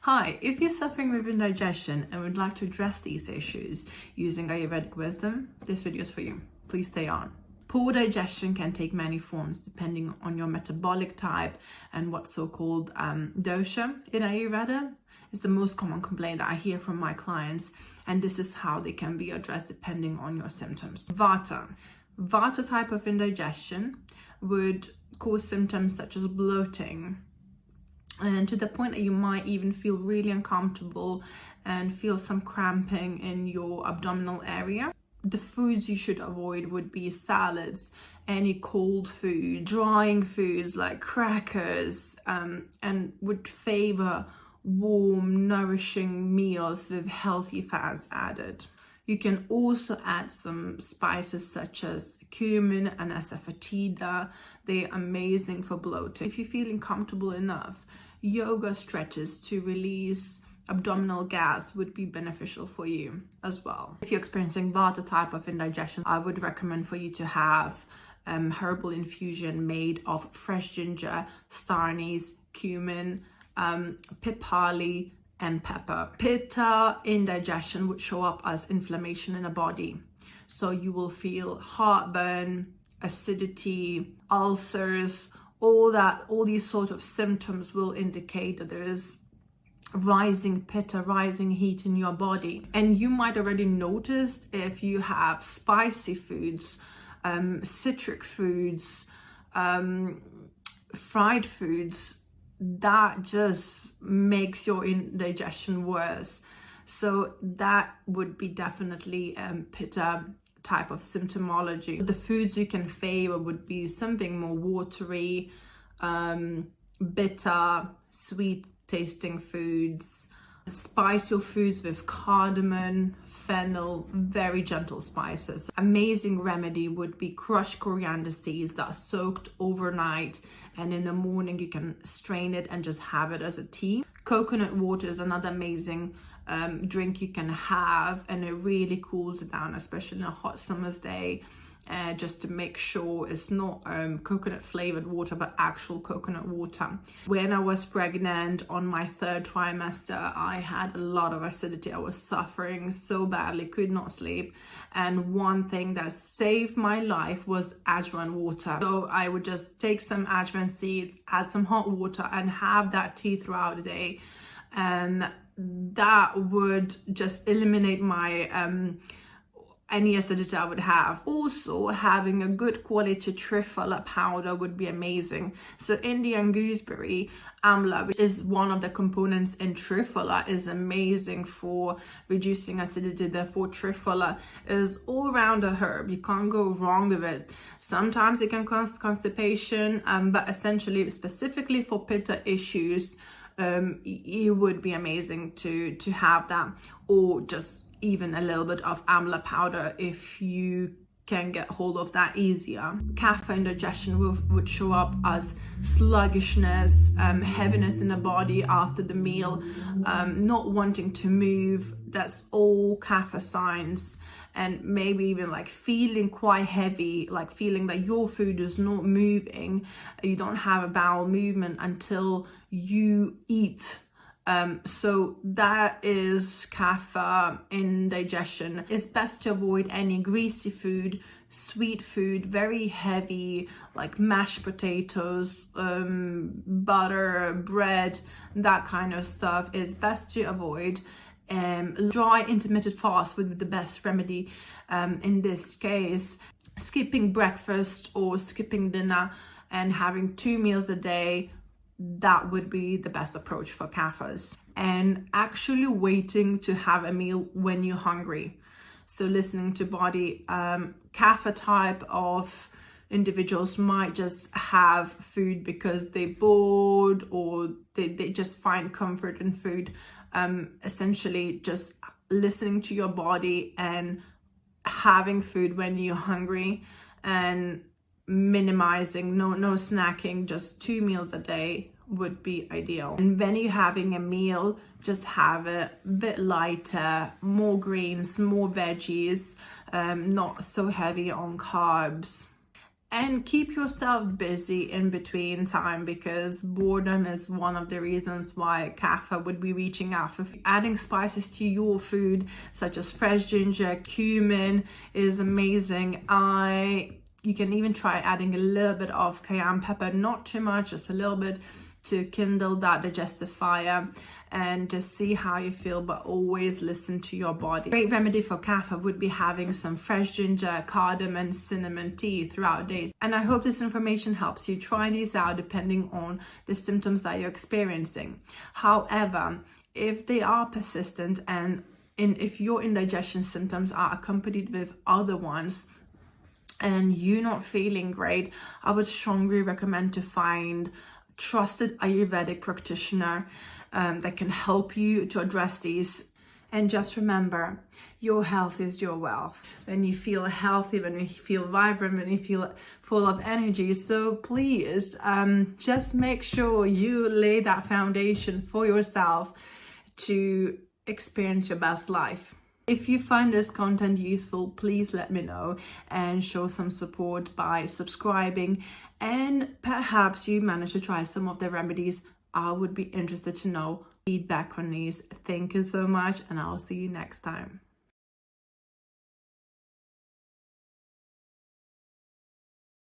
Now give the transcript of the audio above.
Hi, if you're suffering with indigestion and would like to address these issues using Ayurvedic wisdom, this video is for you. Please stay on. Poor digestion can take many forms depending on your metabolic type and what so-called dosha in Ayurveda is the most common complaint that I hear from my clients, and this is how they can be addressed depending on your symptoms. Vata type of indigestion would cause symptoms such as bloating, and to the point that you might even feel really uncomfortable and feel some cramping in your abdominal area. The foods you should avoid would be salads, any cold food, drying foods like crackers, and would favor warm, nourishing meals with healthy fats added. You can also add some spices such as cumin and asafoetida. They're amazing for bloating. If you're feeling comfortable enough, yoga stretches to release abdominal gas would be beneficial for you as well. If you're experiencing Vata type of indigestion, I would recommend for you to have herbal infusion made of fresh ginger, star anise, cumin, pipali, and pepper. Pitta indigestion would show up as inflammation in the body. So you will feel heartburn, acidity, ulcers, all these sorts of symptoms will indicate that there is rising pitta, rising heat in your body. And you might already notice if you have spicy foods, citric foods, fried foods, that just makes your indigestion worse. So that would be definitely pitta type of symptomology. The foods you can favor would be something more watery, bitter, sweet tasting foods. Spice your foods with cardamom, fennel, very gentle spices. Amazing remedy would be crushed coriander seeds that are soaked overnight, and in the morning you can strain it and just have it as a tea. Coconut water is another amazing drink you can have, and it really cools it down, especially in a hot summer's day. Just to make sure it's not coconut flavored water, but actual coconut water. When I was pregnant on my third trimester, I had a lot of acidity. I was suffering so badly, could not sleep. And one thing that saved my life was ajwain water. So I would just take some ajwain seeds, add some hot water, and have that tea throughout the day. And that would just eliminate my any acidity I would have. Also, having a good quality triphala powder would be amazing. So Indian gooseberry amla, which is one of the components in triphala, is amazing for reducing acidity. Therefore, triphala is all around a herb. You can't go wrong with it. Sometimes it can cause constipation, but essentially, specifically for pitta issues, it would be amazing to have that, or just even a little bit of amla powder if you can get hold of that easier. Kapha indigestion would show up as sluggishness, heaviness in the body after the meal, not wanting to move. That's all kapha signs. And maybe even like feeling quite heavy, like feeling that your food is not moving. You don't have a bowel movement until you eat. So that is kapha indigestion. It's best to avoid any greasy food, sweet food, very heavy, like mashed potatoes, butter, bread, that kind of stuff is best to avoid. Dry intermittent fast would be the best remedy in this case. Skipping breakfast or skipping dinner and having 2 meals a day, that would be the best approach for kaphas. And actually waiting to have a meal when you're hungry. So listening to body. Kapha type of individuals might just have food because they're bored, or they just find comfort in food. Essentially just listening to your body and having food when you're hungry, and minimizing, no snacking, just 2 meals a day would be ideal. And when you're having a meal, just have it a bit lighter, more greens, more veggies, not so heavy on carbs. And keep yourself busy in between time, because boredom is one of the reasons why Kapha would be reaching out for adding spices to your food, such as fresh ginger, cumin is amazing. You can even try adding a little bit of cayenne pepper, not too much, just a little bit, to kindle that digestive fire, and just see how you feel, but always listen to your body. Great remedy for Kapha would be having some fresh ginger, cardamom, cinnamon tea throughout days. And I hope this information helps you. Try these out depending on the symptoms that you're experiencing. However, if they are persistent and if your indigestion symptoms are accompanied with other ones, and you're not feeling great, I would strongly recommend to find trusted Ayurvedic practitioner that can help you to address these. And just remember, your health is your wealth. When you feel healthy, when you feel vibrant, when you feel full of energy, so please just make sure you lay that foundation for yourself to experience your best life. If you find this content useful, please let me know and show some support by subscribing, and perhaps you manage to try some of the remedies. I would be interested to know feedback on these. Thank you so much, and I'll see you next time.